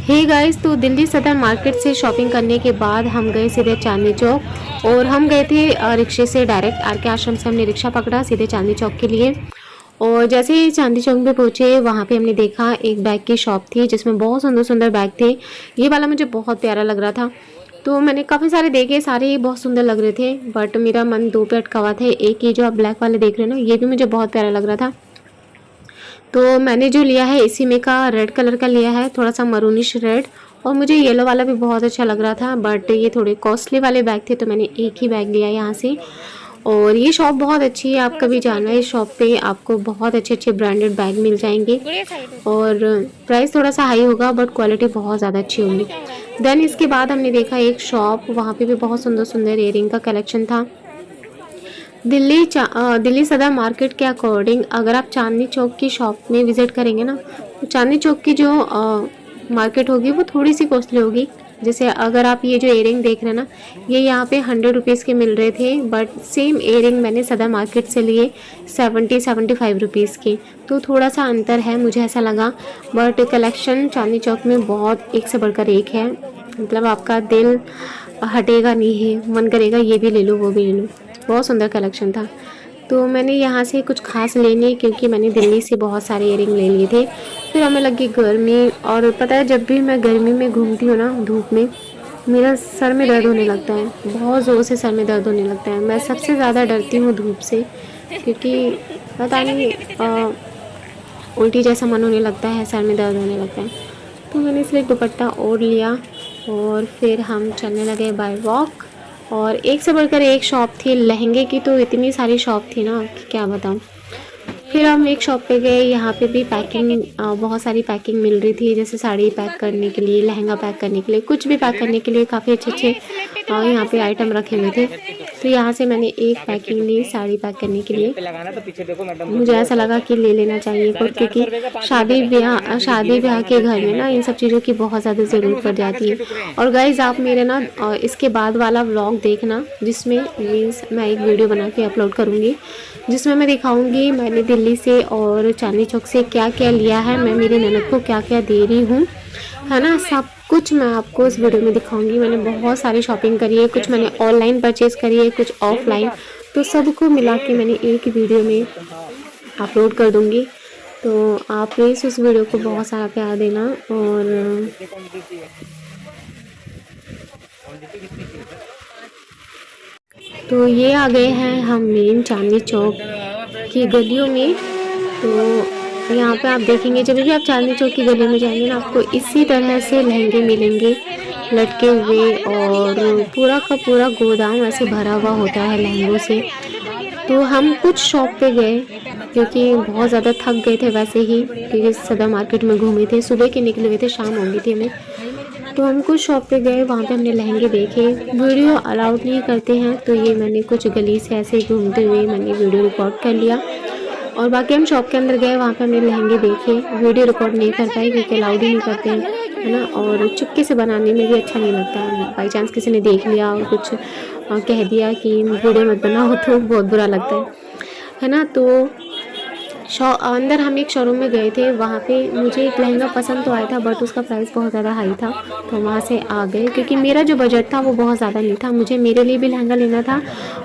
Hey guys, तो दिल्ली सदर market से शॉपिंग करने के बाद हम गए सीधे चांदनी चौक। और हम गए थे रिक्शे से, डायरेक्ट आर के आश्रम से हमने रिक्शा पकड़ा सीधे चांदनी चौक के लिए। और जैसे ही चांदनी चौक में पहुंचे, वहाँ पे हमने देखा एक बैग की शॉप थी जिसमें बहुत सुंदर सुंदर बैग थे। ये वाला मुझे बहुत प्यारा लग रहा था, तो मैंने काफ़ी सारे देखे, सारे ही बहुत सुंदर लग रहे थे। बट मेरा मन दो पे अटका हुआ था। एक ये जो आप ब्लैक वाले देख रहे हैं ना, ये भी मुझे बहुत प्यारा लग रहा था। तो मैंने जो लिया है इसी में का रेड कलर का लिया है, थोड़ा सा मरूनिश रेड। और मुझे येलो वाला भी बहुत अच्छा लग रहा था, बट ये थोड़े कॉस्टली वाले बैग थे तो मैंने एक ही बैग लिया यहाँ से। और ये शॉप बहुत अच्छी है, आप कभी जाना है इस शॉप पे, आपको बहुत अच्छे अच्छे ब्रांडेड बैग मिल जाएंगे। और प्राइस थोड़ा सा हाई होगा बट क्वालिटी बहुत ज़्यादा अच्छी होगी। देन इसके बाद हमने देखा एक शॉप, वहाँ पे भी बहुत सुंदर सुंदर इयरिंग का कलेक्शन था। दिल्ली सदर मार्केट के अकॉर्डिंग अगर आप चांदनी चौक की शॉप में विज़िट करेंगे ना, तो चांदनी चौक की जो मार्केट होगी वो थोड़ी सी कॉस्टली होगी। जैसे अगर आप ये जो इयरिंग देख रहे हैं ना, ये यहाँ पे 100 रुपीज़ के मिल रहे थे, बट सेम इयरिंग मैंने सदर मार्केट से लिए 75 रुपीज़ के। तो थोड़ा सा अंतर है, मुझे ऐसा लगा। बट कलेक्शन चांदनी चौक में बहुत एक से बढ़कर एक है, मतलब आपका दिल हटेगा नहीं है, मन करेगा ये भी ले लो वो भी ले लो। बहुत सुंदर कलेक्शन था। तो मैंने यहाँ से कुछ खास लेने, क्योंकि मैंने दिल्ली से बहुत सारे इयरिंग ले लिए थे। फिर हमें लगी गर्मी, और पता है जब भी मैं गर्मी में घूमती हूँ ना धूप में, मेरा सर में दर्द होने लगता है, बहुत ज़ोर से सर में दर्द होने लगता है। मैं सबसे ज़्यादा डरती हूँ धूप से, क्योंकि पता नहीं उल्टी जैसा मन होने लगता है, सर में दर्द होने लगता है। तो मैंने इसलिए दुपट्टा ओढ़ लिया और फिर हम चलने लगे बाय वॉक। और एक से बढ़कर एक शॉप थी लहंगे की, तो इतनी सारी शॉप थी ना कि क्या बताऊँ। फिर हम एक शॉप पे गए, यहाँ पे भी पैकिंग बहुत सारी पैकिंग मिल रही थी, जैसे साड़ी पैक करने के लिए, लहंगा पैक करने के लिए, कुछ भी पैक करने के लिए काफ़ी अच्छे अच्छे यहाँ पे आइटम रखे हुए थे। तो यहाँ से मैंने एक पैकिंग ली साड़ी पैक करने के लिए। मुझे ऐसा लगा कि ले लेना चाहिए खुद, क्योंकि शादी ब्याह के घर में ना इन सब चीज़ों की बहुत ज़्यादा ज़रूरत पड़ जाती है। और गाइज़ आप मेरे ना इसके बाद वाला व्लॉग देखना, जिसमें मीन्स मैं एक वीडियो बना के अपलोड करूँगी, जिसमें मैं दिखाऊंगी मैंने दिल्ली से और चांदनी चौक से क्या क्या लिया है, मैं मेरी ननद को क्या क्या दे रही हूँ, है ना। सब कुछ मैं आपको इस वीडियो में दिखाऊंगी। मैंने बहुत सारी शॉपिंग करी है, कुछ मैंने ऑनलाइन परचेज़ करी है, कुछ ऑफलाइन, तो सबको मिला के मैंने एक ही वीडियो में अपलोड कर दूँगी। तो आप प्लीज़ उस वीडियो को बहुत सारा प्यार देना। और तो ये आ गए हैं हम मेन चांदनी चौक की गलियों में। तो यहाँ पे आप देखेंगे, जब भी आप चांदनी चौक की गली में जाएंगे ना, आपको इसी तरह से लहंगे मिलेंगे लटके हुए, और पूरा का पूरा गोदाम ऐसे भरा हुआ होता है लहंगों से। तो हम कुछ शॉप पे गए, क्योंकि बहुत ज़्यादा थक गए थे वैसे ही, क्योंकि सदर मार्केट में घूमे थे, सुबह के निकले हुए थे, शाम हो गई थी हमें। तो हम कुछ शॉप पे गए, वहाँ पे हमने लहंगे देखे। वीडियो अलाउड नहीं करते हैं, तो ये मैंने कुछ गली से ऐसे घूमते हुए मैंने वीडियो रिकॉर्ड कर लिया। और बाकी हम शॉप के अंदर गए, वहाँ पे हमने लहंगे देखे, वीडियो रिकॉर्ड नहीं कर पाए क्योंकि अलाउड ही नहीं करते हैं, है ना। और चुपके से बनाने में भी अच्छा नहीं लगता है, बाई चांस किसी ने देख लिया और कुछ कह दिया कि वीडियो मत बनाओ, तो बहुत बुरा लगता है ना। तो अंदर हम एक शोरूम में गए थे, वहाँ पे मुझे एक लहंगा पसंद तो आया था, बट उसका प्राइस बहुत ज़्यादा हाई था, तो वहाँ से आ गए, क्योंकि मेरा जो बजट था वो बहुत ज़्यादा नहीं था। मुझे मेरे लिए भी लहंगा लेना था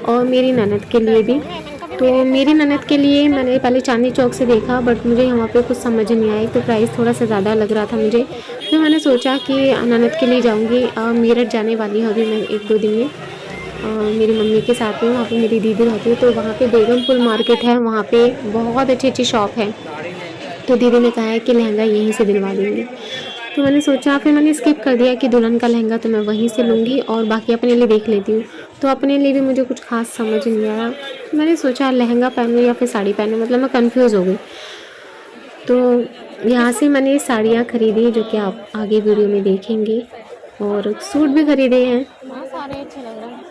और मेरी ननद के लिए भी। तो मेरी ननद के लिए मैंने पहले चांदनी चौक से देखा, बट मुझे यहाँ पे कुछ समझ नहीं आया, तो प्राइस थोड़ा सा ज़्यादा लग रहा था मुझे। फिर मैंने सोचा कि ननद के लिए जाऊँगी, मेरठ जाने वाली हूँ अभी मैं 1-2 दिन में मेरी मम्मी के साथ में। वहाँ पे मेरी दीदी रहती है, तो वहाँ पे बेगमपुर मार्केट है, वहाँ पे बहुत अच्छी अच्छी शॉप है। तो दीदी ने कहा है कि लहंगा यहीं से दिलवा देंगे। तो मैंने सोचा, फिर मैंने स्किप कर दिया कि दुल्हन का लहंगा तो मैं वहीं से लूँगी और बाकी अपने लिए देख लेती हूँ। तो अपने लिए भी मुझे कुछ खास समझ नहीं आया, मैंने सोचा लहंगा पहनूँ या फिर साड़ी पहनूँ, मतलब मैं कन्फ्यूज़ हो गई। तो यहाँ से मैंने साड़ियाँ खरीदी, जो कि आप आगे वीडियो में देखेंगे, और सूट भी खरीदे हैं। बहुत सारे अच्छे लग रहे हैं।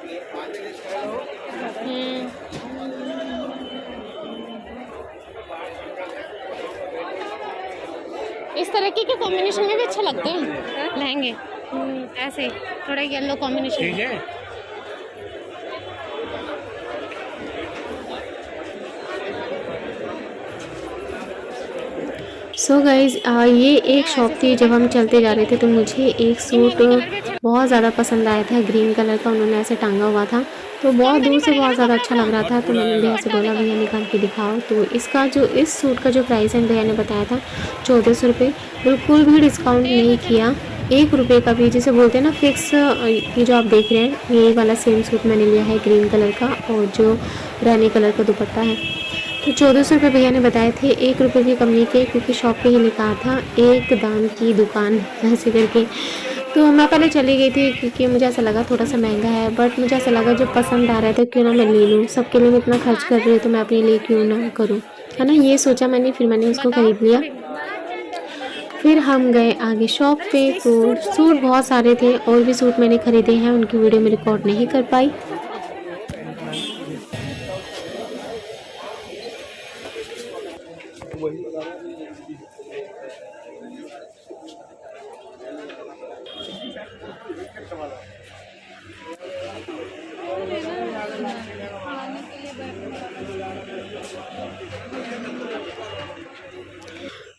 इस तरह के कॉम्बिनेशन में भी अच्छे लगते हैं लहंगे, ऐसे थोड़ा येलो कॉम्बिनेशन। सो गाइज़ ये एक शॉप थी। जब हम चलते जा रहे थे तो मुझे एक सूट बहुत ज़्यादा पसंद आया था, ग्रीन कलर का उन्होंने ऐसे टांगा हुआ था, तो बहुत दूर से बहुत ज़्यादा अच्छा लग रहा था। तो मैंने भैया से बोला भैया निकाल के दिखाओ। तो इसका जो इस सूट का जो प्राइस है भैया ने बताया था 1400 रुपये, बिल्कुल भी डिस्काउंट नहीं किया, 1 रुपये का भी, जिसे बोलते हैं ना फिक्स। ये जो आप देख रहे हैं यही वाला सेम सूट मैंने लिया है ग्रीन कलर का, और जो रानी कलर का दुपट्टा है। तो 1400 रुपये भैया ने बताए थे, 1 रुपये भी कम नहीं किए, क्योंकि शॉप पे ही लिखा था एक दाम की दुकान ऐसे करके। तो मैं पहले चली गई थी क्योंकि मुझे ऐसा लगा थोड़ा सा महंगा है, बट मुझे ऐसा लगा जो पसंद आ रहा है तो क्यों ना मैं ले लूँ, सबके लिए मैं इतना खर्च कर रही हूँ तो मैं अपने लिए क्यों ना करूँ, है ना। ये सोचा मैंने, फिर मैंने उसको ख़रीद लिया। फिर हम गए आगे शॉप पे। तो सूट बहुत सारे थे, और भी सूट मैंने ख़रीदे हैं, उनकी वीडियो में रिकॉर्ड नहीं कर पाई।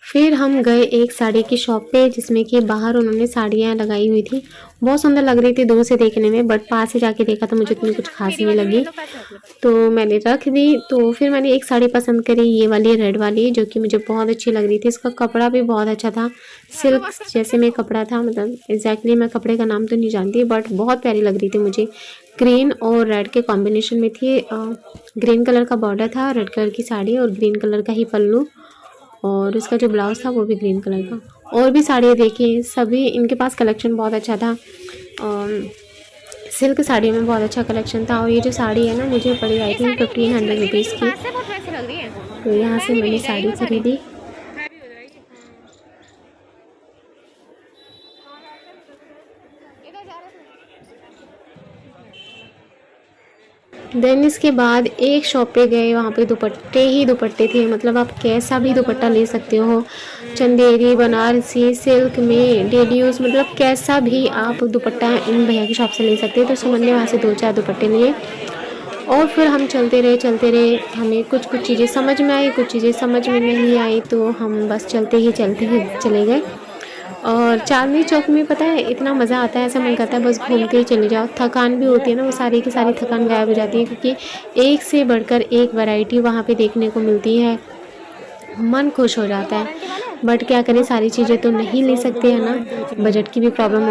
फिर हम गए एक साड़ी की शॉप पे, जिसमें कि बाहर उन्होंने साड़ियाँ लगाई हुई थी, बहुत सुंदर लग रही थी दूर से देखने में, बट पास से जाके देखा तो मुझे इतनी कुछ खास नहीं लगी, तो मैंने रख दी। तो फिर मैंने एक साड़ी पसंद करी, ये वाली रेड वाली, जो कि मुझे बहुत अच्छी लग रही थी। इसका कपड़ा भी बहुत अच्छा था, सिल्क जैसे में कपड़ा था, मतलब एग्जैक्टली मैं कपड़े का नाम तो नहीं जानती, बट बहुत प्यारी लग रही थी मुझे। ग्रीन और रेड के कॉम्बिनेशन में थी। ग्रीन कलर का बॉर्डर था, रेड कलर की साड़ी और ग्रीन कलर का ही पल्लू, और उसका जो ब्लाउज था वो भी ग्रीन कलर का। और भी साड़ियाँ देखी, सभी इनके पास कलेक्शन बहुत अच्छा था, सिल्क साड़ी में बहुत अच्छा कलेक्शन था। और ये जो साड़ी है ना, मुझे पड़ी आई थी 1500 रुपीज़ की। तो यहाँ से मैंने साड़ी खरीदी। देन इसके बाद एक शॉप पे गए, वहाँ पे दुपट्टे ही दुपट्टे थे, मतलब आप कैसा भी दुपट्टा ले सकते हो, चंदेरी, बनारसी, सिल्क में, डेली यूज़, मतलब कैसा भी आप दुपट्टा इन भैया की शॉप से ले सकते हो। तो सुमन ने वहाँ से 2-4 दुपट्टे लिए, और फिर हम चलते रहे। हमें कुछ चीज़ें समझ में आई, कुछ चीज़ें समझ में नहीं आई, तो हम बस चलते ही चले गए। और चांदनी चौक में पता है इतना मज़ा आता है, ऐसा मन करता है बस घूमते ही चले जाओ। थकान भी होती है ना, वो सारी की सारी थकान गायब हो जाती है, क्योंकि एक से बढ़कर एक वैरायटी वहाँ पे देखने को मिलती है, मन खुश हो जाता है। बट क्या करें, सारी चीज़ें तो नहीं ले सकते हैं ना, बजट की भी प्रॉब्लम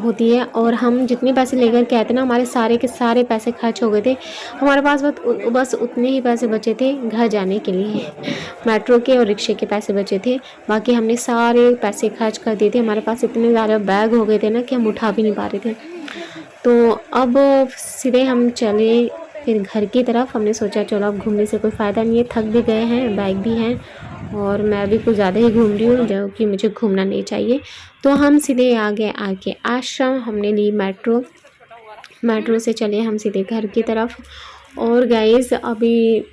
होती है। और हम जितने पैसे लेकर के आए थे ना, हमारे सारे के सारे पैसे खर्च हो गए थे। हमारे पास बस उतने ही पैसे बचे थे घर जाने के लिए, मेट्रो के और रिक्शे के पैसे बचे थे, बाकी हमने सारे पैसे खर्च कर दिए थे। हमारे पास इतने ज़्यादा बैग हो गए थे ना कि हम उठा भी नहीं पा रहे थे। तो अब सीधे हम चले फिर घर की तरफ। हमने सोचा चलो अब घूमने से कोई फ़ायदा नहीं है, थक भी गए हैं, बैग भी हैं, और मैं भी कुछ ज़्यादा ही घूम रही हूँ, जो कि मुझे घूमना नहीं चाहिए। तो हम सीधे आगे आके आश्रम, हमने ली मेट्रो से चले हम सीधे घर की तरफ। और गाइस अभी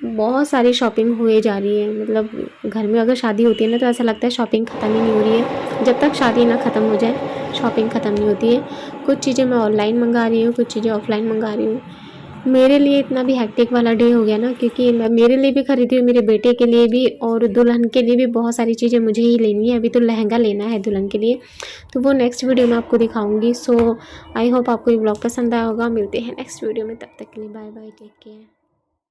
बहुत सारी शॉपिंग हुए जा रही है, मतलब घर में अगर शादी होती है ना, तो ऐसा लगता है शॉपिंग ख़त्म ही नहीं हो रही है, जब तक शादी ना ख़त्म हो जाए शॉपिंग ख़त्म नहीं होती है। कुछ चीज़ें मैं ऑनलाइन मंगा रही हूँ, कुछ चीज़ें ऑफलाइन मंगा रही हूँ। मेरे लिए इतना भी हेक्टिक वाला डे हो गया ना, क्योंकि मैं मेरे लिए भी खरीदी हूँ, मेरे बेटे के लिए भी, और दुल्हन के लिए भी बहुत सारी चीज़ें मुझे ही लेनी है। अभी तो लहंगा लेना है दुल्हन के लिए, तो वो नेक्स्ट वीडियो में आपको दिखाऊंगी। सो आई होप आपको ये ब्लॉग पसंद आया होगा। मिलते हैं नेक्स्ट वीडियो में, तब तक के लिए बाय बाय, टेक केयर।